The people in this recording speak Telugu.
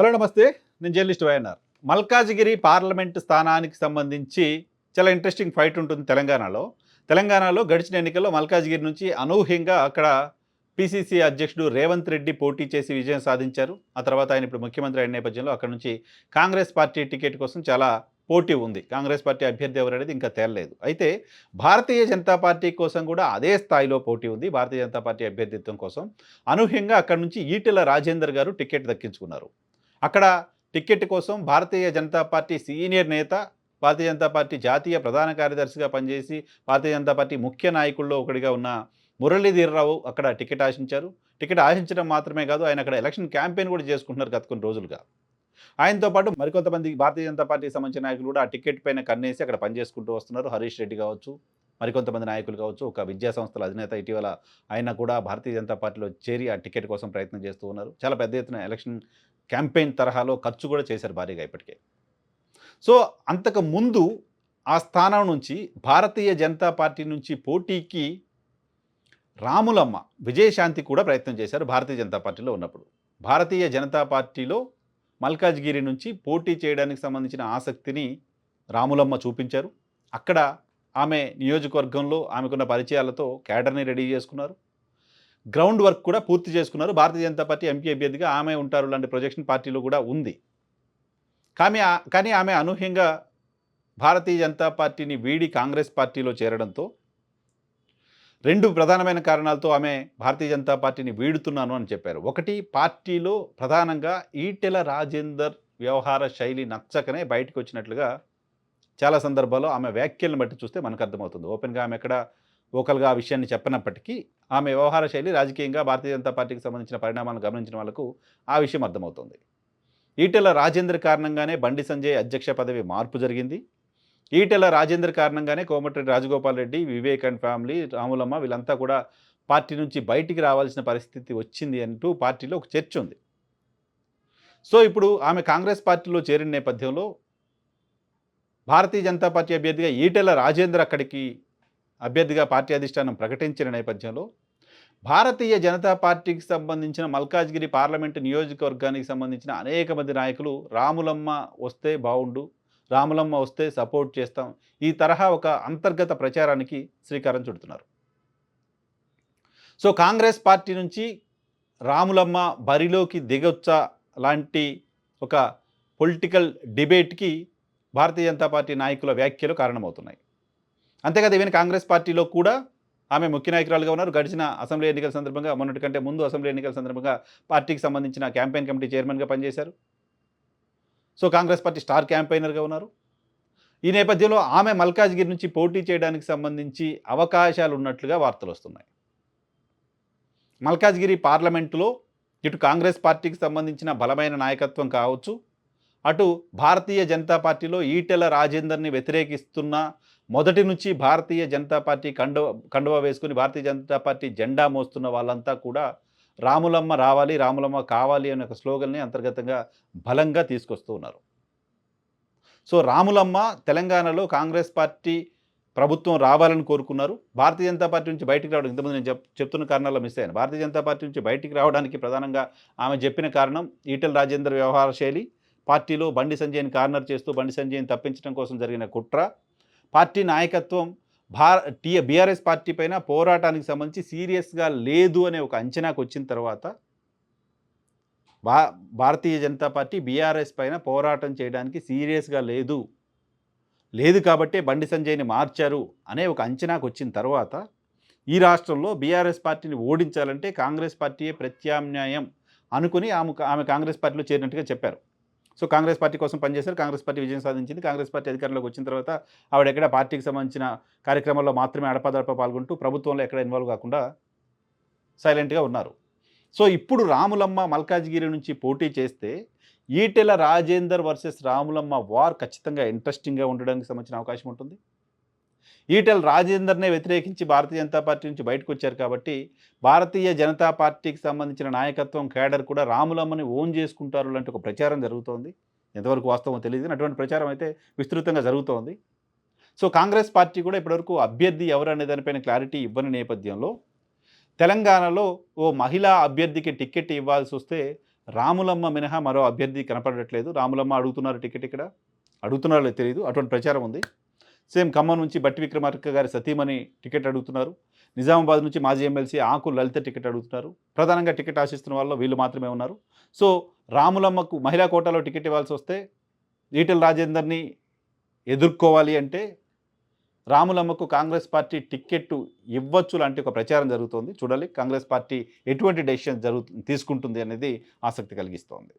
హలో నమస్తే. నేను జర్నలిస్ట్ వైఎన్ఆర్. మల్కాజిగిరి పార్లమెంట్ స్థానానికి సంబంధించి చాలా ఇంట్రెస్టింగ్ ఫైట్ ఉంటుంది తెలంగాణలో గడిచిన ఎన్నికల్లో మల్కాజిగిరి నుంచి అనూహ్యంగా అక్కడ పీసీసీ అధ్యక్షుడు రేవంత్ రెడ్డి పోటీ చేసి విజయం సాధించారు. ఆ తర్వాత ఆయన ఇప్పుడు ముఖ్యమంత్రి అయిన నేపథ్యంలో అక్కడ నుంచి కాంగ్రెస్ పార్టీ టికెట్ కోసం చాలా పోటీ ఉంది. కాంగ్రెస్ పార్టీ అభ్యర్థి ఎవరనేది ఇంకా తేలలేదు. అయితే భారతీయ జనతా పార్టీ కోసం కూడా అదే స్థాయిలో పోటీ ఉంది. భారతీయ జనతా పార్టీ అభ్యర్థిత్వం కోసం అనూహ్యంగా అక్కడ నుంచి ఈటెల రాజేందర్ గారు టికెట్ దక్కించుకున్నారు. అక్కడ టికెట్ కోసం భారతీయ జనతా పార్టీ సీనియర్ నేత, భారతీయ జనతా పార్టీ జాతీయ ప్రధాన కార్యదర్శిగా పనిచేసి భారతీయ జనతా పార్టీ ముఖ్య నాయకుల్లో ఒకటిగా ఉన్న మురళీధర్రావు అక్కడ టికెట్ ఆశించారు. టికెట్ ఆశించడం మాత్రమే కాదు, ఆయన అక్కడ ఎలక్షన్ క్యాంపెయిన్ కూడా చేసుకుంటున్నారు గత కొన్ని రోజులుగా. ఆయనతో పాటు మరికొంతమంది భారతీయ జనతా పార్టీకి సంబంధించిన నాయకులు కూడా ఆ టికెట్ పైన కన్నేసి అక్కడ పనిచేసుకుంటూ వస్తున్నారు. హరీష్ రెడ్డి కావచ్చు, మరికొంతమంది నాయకులు కావచ్చు, ఒక విద్యా సంస్థల అధినేత ఇటీవల ఆయన కూడా భారతీయ జనతా పార్టీలో చేరి ఆ టికెట్ కోసం ప్రయత్నం చేస్తూ ఉన్నారు. చాలా పెద్ద ఎత్తున ఎలక్షన్ క్యాంపెయిన్ తరహాలో ఖర్చు కూడా చేశారు భారీగా ఇప్పటికే. సో అంతకు ముందు ఆ స్థానం నుంచి భారతీయ జనతా పార్టీ నుంచి పోటీకి రాములమ్మ, విజయశాంతి కూడా ప్రయత్నం చేశారు భారతీయ జనతా పార్టీలో ఉన్నప్పుడు. భారతీయ జనతా పార్టీలో మల్కాజ్గిరి నుంచి పోటీ చేయడానికి సంబంధించిన ఆసక్తిని రాములమ్మ చూపించారు. అక్కడ ఆమె నియోజకవర్గంలో ఆమెకున్న పరిచయాలతో క్యాడర్ని రెడీ చేసుకున్నారు. గ్రౌండ్ వర్క్ కూడా పూర్తి చేసుకున్నారు. భారతీయ జనతా పార్టీ ఎంపీ అభ్యర్థిగా ఆమె ఉంటారు లాంటి ప్రొజెక్షన్ పార్టీలో కూడా ఉంది. కానీ ఆమె అనూహ్యంగా భారతీయ జనతా పార్టీని వీడి కాంగ్రెస్ పార్టీలో చేరడంతో, రెండు ప్రధానమైన కారణాలతో ఆమె భారతీయ జనతా పార్టీని వీడుతున్నాను అని చెప్పారు. ఒకటి, పార్టీలో ప్రధానంగా ఈటెల రాజేందర్ వ్యవహార శైలి నచ్చకనే బయటకు వచ్చినట్లుగా చాలా సందర్భాల్లో ఆమె వ్యాఖ్యలను బట్టి చూస్తే మనకు అర్థమవుతుంది. ఓపెన్గా ఆమె ఎక్కడ ఓకల్గా ఆ విషయాన్ని చెప్పనప్పటికీ ఆమె వ్యవహార శైలి రాజకీయంగా భారతీయ జనతా పార్టీకి సంబంధించిన పరిణామాలను గమనించిన వాళ్ళకు ఆ విషయం అర్థమవుతుంది. ఈటెల రాజేందర్ కారణంగానే బండి సంజయ్ అధ్యక్ష పదవి మార్పు జరిగింది. ఈటెల రాజేందర్ కారణంగానే కోమటిరెడ్డి రాజగోపాల్ రెడ్డి, వివేక్ అండ్ ఫ్యామిలీ, రాములమ్మ వీళ్ళంతా కూడా పార్టీ నుంచి బయటికి రావాల్సిన పరిస్థితి వచ్చింది అంటూ పార్టీలో ఒక చర్చ ఉంది. సో ఇప్పుడు ఆమె కాంగ్రెస్ పార్టీలో చేరిన నేపథ్యంలో భారతీయ జనతా పార్టీ అభ్యర్థిగా ఈటెల రాజేందర్ అక్కడికి అభ్యర్థిగా పార్టీ అధిష్టానం ప్రకటించిన నేపథ్యంలో భారతీయ జనతా పార్టీకి సంబంధించిన మల్కాజ్గిరి పార్లమెంటు నియోజకవర్గానికి సంబంధించిన అనేక మంది నాయకులు రాములమ్మ వస్తే బాగుండు, రాములమ్మ వస్తే సపోర్ట్ చేస్తాం, ఈ తరహా ఒక అంతర్గత ప్రచారానికి శ్రీకారం చుడుతున్నారు. సో కాంగ్రెస్ పార్టీ నుంచి రాములమ్మ బరిలోకి దిగొచ్చా లాంటి ఒక పొలిటికల్ డిబేట్కి భారతీయ జనతా పార్టీ నాయకుల వ్యాఖ్యలు కారణమవుతున్నాయి. అంతేకాదు ఈవెన్ కాంగ్రెస్ పార్టీలో కూడా ఆమె ముఖ్య నాయకురాలుగా ఉన్నారు. గడిచిన అసెంబ్లీ ఎన్నికల సందర్భంగా, మొన్నటి కంటే ముందు అసెంబ్లీ ఎన్నికల సందర్భంగా పార్టీకి సంబంధించిన క్యాంపెయిన్ కమిటీ చైర్మన్గా పనిచేశారు. సో కాంగ్రెస్ పార్టీ స్టార్ క్యాంపెయినర్గా ఉన్నారు. ఈ నేపథ్యంలో ఆమె మల్కాజ్గిరి నుంచి పోటీ చేయడానికి సంబంధించి అవకాశాలు ఉన్నట్లుగా వార్తలు వస్తున్నాయి. మల్కాజ్గిరి పార్లమెంటులో ఇటు కాంగ్రెస్ పార్టీకి సంబంధించిన బలమైన నాయకత్వం కావచ్చు, అటు భారతీయ జనతా పార్టీలో ఈటెల రాజేందర్ని వ్యతిరేకిస్తున్న మొదటి నుంచి భారతీయ జనతా పార్టీ కండువా వేసుకుని భారతీయ జనతా పార్టీ జెండా మోస్తున్న వాళ్ళంతా కూడా రాములమ్మ రావాలి, రాములమ్మ కావాలి అనే ఒక స్లోగన్ని అంతర్గతంగా బలంగా తీసుకొస్తూ ఉన్నారు. సో రాములమ్మ తెలంగాణలో కాంగ్రెస్ పార్టీ ప్రభుత్వం రావాలని కోరుకున్నారు. భారతీయ జనతా పార్టీ నుంచి బయటికి రావడం, ఇంతకుముందు నేను చెప్తున్న కారణాల్లో మిస్ అయ్యాను. భారతీయ జనతా పార్టీ నుంచి బయటికి రావడానికి ప్రధానంగా ఆమె చెప్పిన కారణం ఈటెల రాజేందర్ వ్యవహార శైలి, పార్టీలో బండి సంజయ్ని కార్నర్ చేస్తూ బండి సంజయ్ని తప్పించడం కోసం జరిగిన కుట్ర, పార్టీ నాయకత్వం బీఆర్ఎస్ పార్టీ పైన పోరాటానికి సంబంధించి సీరియస్గా లేదు అనే ఒక అంచనాకు వచ్చిన తర్వాత భారతీయ జనతా పార్టీ బీఆర్ఎస్ పైన పోరాటం చేయడానికి సీరియస్గా లేదు కాబట్టే బండి సంజయ్ని మార్చారు అనే ఒక అంచనాకు వచ్చిన తర్వాత ఈ రాష్ట్రంలో బీఆర్ఎస్ పార్టీని ఓడించాలంటే కాంగ్రెస్ పార్టీయే ప్రత్యామ్నాయం అనుకుని ఆమె కాంగ్రెస్ పార్టీలో చేరినట్టుగా చెప్పారు. సో కాంగ్రెస్ పార్టీ కోసం పనిచేశారు. కాంగ్రెస్ పార్టీ విజయం సాధించింది. కాంగ్రెస్ పార్టీ అధికారంలోకి వచ్చిన తర్వాత ఆవిడ ఎక్కడ పార్టీకి సంబంధించిన కార్యక్రమాల్లో మాత్రమే అడపాదడప పాల్గొంటూ ప్రభుత్వంలో ఎక్కడ ఇన్వాల్వ్ కాకుండా సైలెంట్గా ఉన్నారు. సో ఇప్పుడు రాములమ్మ మల్కాజ్గిరి నుంచి పోటీ చేస్తే ఈటెల రాజేందర్ వర్సెస్ రాములమ్మ వార్ ఖచ్చితంగా ఇంట్రెస్టింగ్గా ఉండడానికి సంబంధించిన అవకాశం ఉంటుంది. ఈటెల రాజేందర్నే వ్యతిరేకించి భారతీయ జనతా పార్టీ నుంచి బయటకు వచ్చారు కాబట్టి భారతీయ జనతా పార్టీకి సంబంధించిన నాయకత్వం క్యాడర్ కూడా రాములమ్మని ఓన్ చేసుకుంటారు లాంటి ఒక ప్రచారం జరుగుతోంది. ఎంతవరకు వాస్తవం తెలియదు, అటువంటి ప్రచారం అయితే విస్తృతంగా జరుగుతోంది. సో కాంగ్రెస్ పార్టీ కూడా ఇప్పటివరకు అభ్యర్థి ఎవరు అనే దానిపైన క్లారిటీ ఇవ్వని నేపథ్యంలో తెలంగాణలో ఓ మహిళా అభ్యర్థికి టికెట్ ఇవ్వాల్సి వస్తే రాములమ్మ మినహా మరో అభ్యర్థి కనపడట్లేదు. రాములమ్మ అడుగుతున్నారు టికెట్ ఇక్కడ. అడుగుతున్నారో లేదో తెలీదు. అటువంటి ప్రచారం ఉంది. సేమ్ ఖమ్మం నుంచి బట్టి విక్రమార్క గారి సతీమణి టికెట్ అడుగుతున్నారు. నిజామాబాద్ నుంచి మాజీ ఎమ్మెల్సీ ఆకు లలిత టికెట్ అడుగుతున్నారు. ప్రధానంగా టికెట్ ఆశిస్తున్న వాళ్ళు వీళ్ళు మాత్రమే ఉన్నారు. సో రాములమ్మకు మహిళా కోటాలో టికెట్ ఇవ్వాల్సి వస్తే ఈటెల రాజేందర్ని ఎదుర్కోవాలి అంటే రాములమ్మకు కాంగ్రెస్ పార్టీ టికెట్ ఇవ్వచ్చు లాంటి ఒక ప్రచారం జరుగుతోంది. చూడాలి కాంగ్రెస్ పార్టీ ఎటువంటి డెసిషన్ తీసుకుంటుంది అనేది ఆసక్తి కలిగిస్తోంది.